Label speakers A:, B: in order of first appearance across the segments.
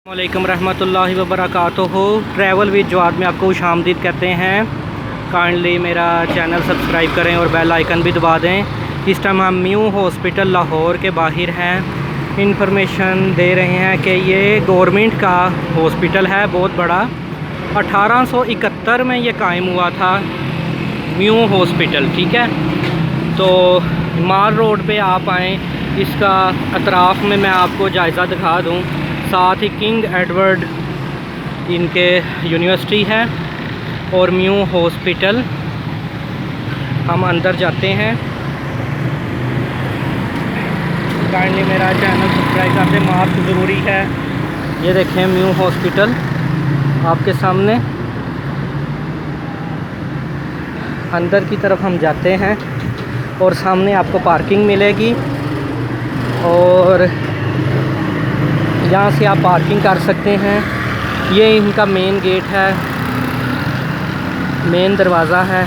A: वालेकुम रहमतुल्लाहि व बरकातुहू। ट्रैवल विद जवाद में आपको खुशामदीद कहते हैं। काइंडली मेरा चैनल सब्सक्राइब करें और बेल आइकन भी दबा दें। इस टाइम हम न्यू हॉस्पिटल लाहौर के बाहर हैं। इंफॉर्मेशन दे रहे हैं कि ये गवर्नमेंट का हॉस्पिटल है, बहुत बड़ा। 1871 में ये कायम हुआ था न्यू हॉस्पिटल, ठीक है। तो माल रोड पे आप आएँ, इसका अतराफ़ में मैं आपको जायज़ा दिखा दूँ। साथ ही किंग एडवर्ड इनके यूनिवर्सिटी है और न्यू हॉस्पिटल। हम अंदर जाते हैं। काइंडली मेरा चैनल सब्सक्राइब करते, मास्क ज़रूरी है। ये देखें न्यू हॉस्पिटल आपके सामने। अंदर की तरफ हम जाते हैं और सामने आपको पार्किंग मिलेगी और यहाँ से आप पार्किंग कर सकते हैं। ये इनका मेन गेट है, मेन दरवाज़ा है।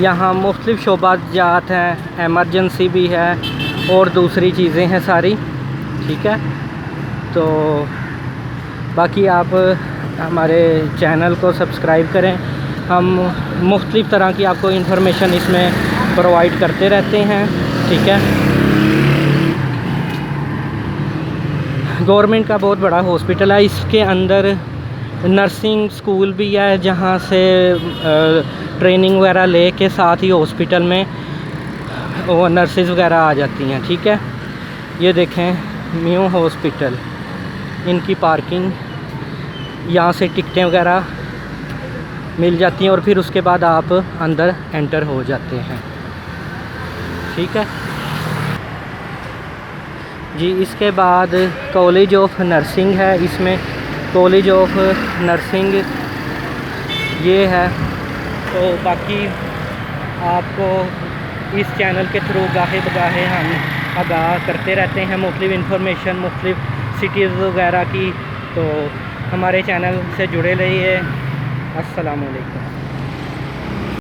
A: यहाँ मुख्तलिफ़ शोबाजात हैं, एमरजेंसी भी है और दूसरी चीज़ें हैं सारी, ठीक है। तो बाकी आप हमारे चैनल को सब्सक्राइब करें। हम मुख्तलिफ़ तरह की आपको इन्फॉर्मेशन इसमें प्रोवाइड करते रहते हैं, ठीक है। गवर्नमेंट का बहुत बड़ा हॉस्पिटल है। इसके अंदर नर्सिंग स्कूल भी है, जहाँ से ट्रेनिंग वगैरह ले के साथ ही हॉस्पिटल में वो नर्सेज वगैरह आ जाती हैं, ठीक है। ये देखें न्यू हॉस्पिटल, इनकी पार्किंग, यहाँ से टिकटें वगैरह मिल जाती हैं और फिर उसके बाद आप अंदर एंटर हो जाते हैं, ठीक है जी। इसके बाद कॉलेज ऑफ नर्सिंग है, इसमें कॉलेज ऑफ नर्सिंग ये है। तो बाकी आपको इस चैनल के थ्रू गाहे बगाहे हम आगाह करते रहते हैं मुख्तलिफ़ इन्फॉर्मेशन, मुख्तलिफ़ सिटीज़ वगैरह की। तो हमारे चैनल से जुड़े रहिए। अस्सलामु अलैकुम।